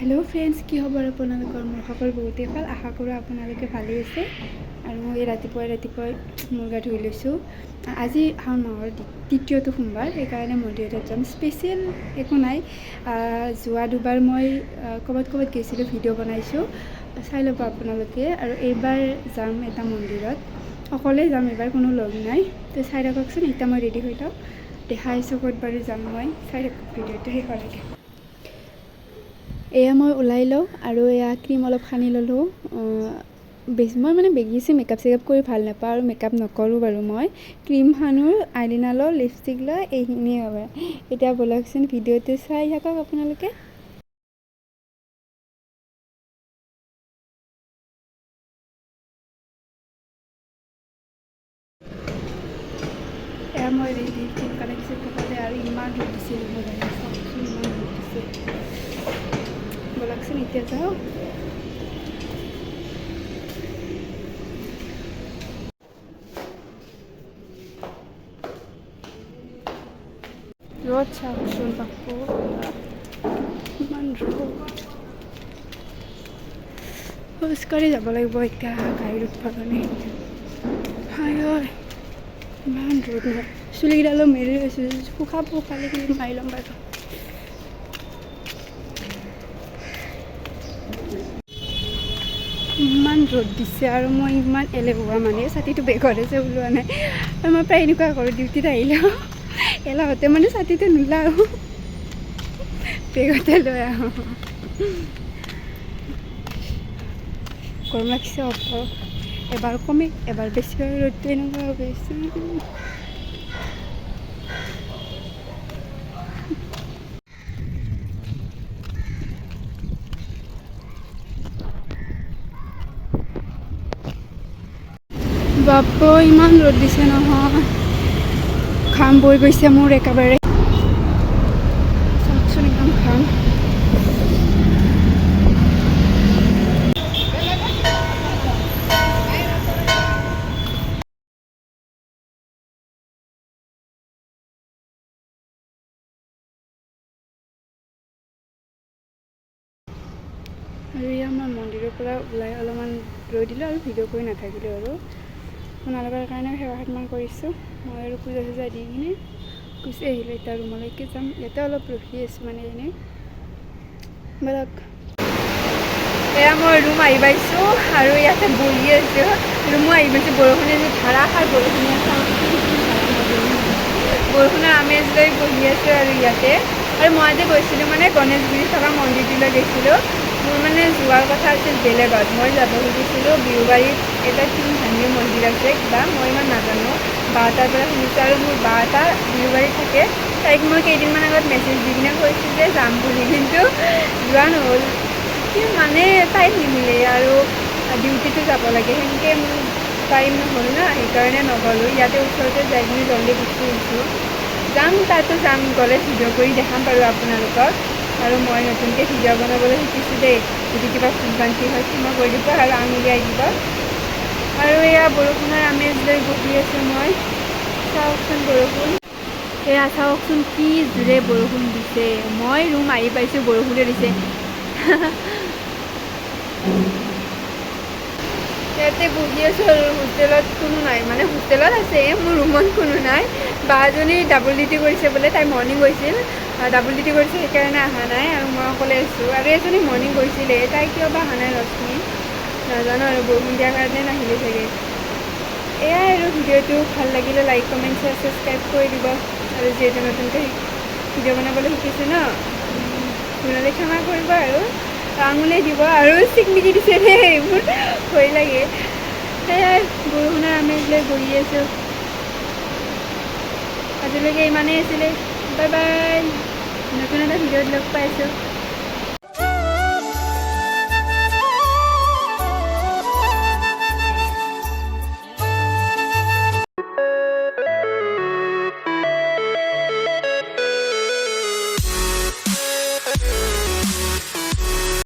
hello friends की खबर আপোনালোকৰ মোৰ খবৰ বহুতেই ভাল আশা কৰোঁ আপোনালোকে ভালেই আছে আৰু মই ৰাতিপুৱাই মূৰ গা ধুই লৈছোঁ আজি শাওণ মাহৰ তৃতীয়টো সোমবাৰ সেইকাৰণে মন্দিৰত যাম স্পেচিয়েল একো নাই যোৱা দুবাৰ মই ক'বাত গৈছিলোঁ ভিডিঅ' বনাইছোঁ চাই ল'ব আপোনালোকে আৰু এইবাৰ যাম এটা মন্দিৰত অকলে যাম এইবাৰ কোনো লগ নাই তো চাই থাককচোন এতিয়া মই ৰেডি হৈ লওঁ দেখাইছোঁ ক'ত বাৰু যাম মই চাই থাকক ভিডিঅ'টো শেষলৈকে এয়া মই ওলাই লওঁ আৰু এয়া ক্ৰীম অলপ সানি ল'লোঁ মই মানে বেছি মেকআপ চেকআপ কৰি ভাল নাপাওঁ আৰু মেকআপ নকৰোঁ বাৰু মই ক্ৰীম সানো আইলিনাৰ লওঁ লিপষ্টিক লওঁ এইখিনিয়ে হ'ব এতিয়া ব'লকচোন ভিডিঅ'টো চাই থাকক আপোনালোকে এয়া মই ৰেডি ক্ৰীম কালেকশ্যন থাকোঁতে আৰু ইমান ৰ'দ দিছে চাওকচোন ইমান ৰ'দ দিছে ব'লকচোন এতিয়া যাওঁ ৰ'দ চাওকচোন বাপু ইমান ৰ'দ খোজকাঢ়ি যাব লাগিব এতিয়া গাড়ীত উঠিবৰ কাৰণে হয় ইমান ৰ'দ নহয় চুলিকেইডালো মেলি লৈছোঁ শুকালে কিন্তু মাৰি ল'ম বাৰু ইমান ৰ'দ দিছে আৰু মই ইমান এলেহুৱা মানে ছাতিটো বেগত আছে ওলোৱা নাই আৰু মই প্ৰায় এনেকুৱা কৰোঁ ডিউটিত আহিলেও এলাহতে মানে ছাতিটো নোলাওঁ বেগতে লৈ আহোঁ গৰম লাগিছে এবাৰ কমে এবাৰ বেছি হয় ৰ'দটো এনেকুৱা হৈ গৈছে বাপ ইমান ৰ'দ দিছে নহয় ঘাম বৈ গৈছে মোৰ একেবাৰে চাওকচোন একদম ঘাম আৰু এয়া মই মন্দিৰৰ পৰা ওলাই অলপমান ৰৈ দিলোঁ আৰু ভিডিঅ' কৰি নাথাকিলোঁ আৰু আপোনালোকৰ কাৰণে সেৱা সন্মান কৰিছোঁ মই আৰু পূজা চূজা দি কিনে গুচি আহিলোঁ এতিয়া ৰুমলৈকে যাম ইয়াতে অলপ ৰখি আছোঁ মানে এনেই ব'লক এয়া মই ৰুম আহি পাইছোঁ আৰু ইয়াতে বহি আছোঁ ৰুমো আহি পাইছোঁ বৰষুণে যে ধাৰাসাৰ বৰষুণে বৰষুণৰ আমেজ লৈ বহি আছোঁ আৰু ইয়াতে আৰু মই যে গৈছিলোঁ মানে গণেশগুৰিত থকা মন্দিৰটোলৈ গৈছিলোঁ মোৰ মানে যোৱাৰ কথা আছিল বেলেগত মই যাব খুজিছিলোঁ বিহুবাৰীত এটা ধৰ্মীয় মন্দিৰ আছে কিবা মই ইমান নাজানো বা এটাৰ পৰা শুনিছোঁ আৰু মোৰ বা এটা বিহুবাৰীত থাকে তাইক মই কেইদিনমান আগত মেছেজ দি কিনে কৈছোঁ যে যাম বুলি কিন্তু যোৱা নহ'ল কি মানে টাইম নিমিলে আৰু ডিউটিটো যাব লাগে সেনেকৈ মোৰ টাইম নহ'ল না সেইকাৰণে নগ'লোঁ ইয়াতে ওচৰতে যাই কিনে জল্দি গুচি আহিছোঁ যাম তাতো যাম গ'লে ভিডিঅ' কৰি দেখাম বাৰু আপোনালোকক আৰু মই নতুনকৈ ভিডিঅ' বনাবলৈ শিকিছোঁ দেই যদি কিবা ভুলভ্ৰান্তি হয় ক্ষমা কৰি দিব আৰু আঙুলিয়াই দিব আৰু এয়া বৰষুণৰ আমেজ লৈ বহি আছোঁ মই চাওকচোন বৰষুণ এয়া চাওকচোন কি জোৰে বৰষুণ দিছে মই ৰুম আহি পাইছোঁ বৰষুণে দিছে ইয়াতে বহি আছোঁ আৰু হোষ্টেলত কোনো নাই মানে হোষ্টেলত আছে মোৰ ৰুমত কোনো নাই বা এজনী ডাবল ডিউটি কৰিছে বোলে তাই মৰ্ণিং গৈছিল ডাবল ডিউটি কৰিছে সেইকাৰণে অহা নাই আৰু মই অকলে আছোঁ আৰু এজনী মৰ্ণিং গৈছিলে তাই কিয় বা অহা নাই ৰশ্মি নাজানো আৰু বৰষুণ দিয়াৰ কাৰণে নাহিলে চাগে এয়াই আৰু ভিডিঅ'টো ভাল লাগিলে লাইক কমেণ্ট শ্বেয়াৰ ছাবস্ক্ৰাইব কৰি দিব আৰু যিহেতু নতুনকৈ ভিডিঅ' বনাবলৈ শিকিছোঁ ন ভুল হ'লে ক্ষমা কৰিব আৰু আঙুলিয়াই দিব আৰু চিকমিকি দিছে দেই মোৰ ভয় লাগে সেয়াই বৰষুণৰ আমেজ লৈ বহি আছোঁ আজিলৈকে ইমানেই আছিলে বাই বাই নতুন এটা ভিডিঅ'ত লগ পাইছোঁ